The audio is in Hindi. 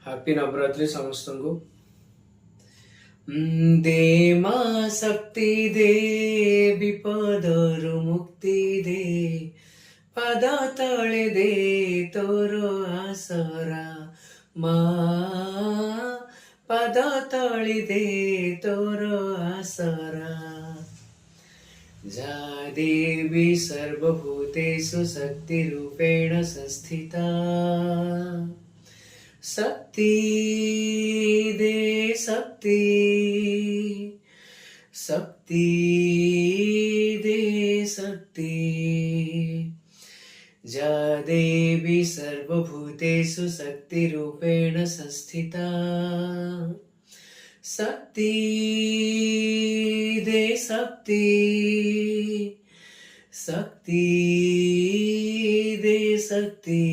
హ్యాపీ నవరాత్రి సమస్తଙ୍କୁ। दे माँ शक्ति दे विपदरु मुक्ति दे पद तले दे तोरो आसरा माँ पद तले दे तोरो आसरा जा देवी सर्वभूतेषु शक्तिरूपेण संस्थिता शक्ति दे शक्ति शक्ति दे शक्ति जा देवी सर्वभूतेषु शक्तिरूपेण संस्थिता शक्ति दे शक्ति शक्ति दे शक्ति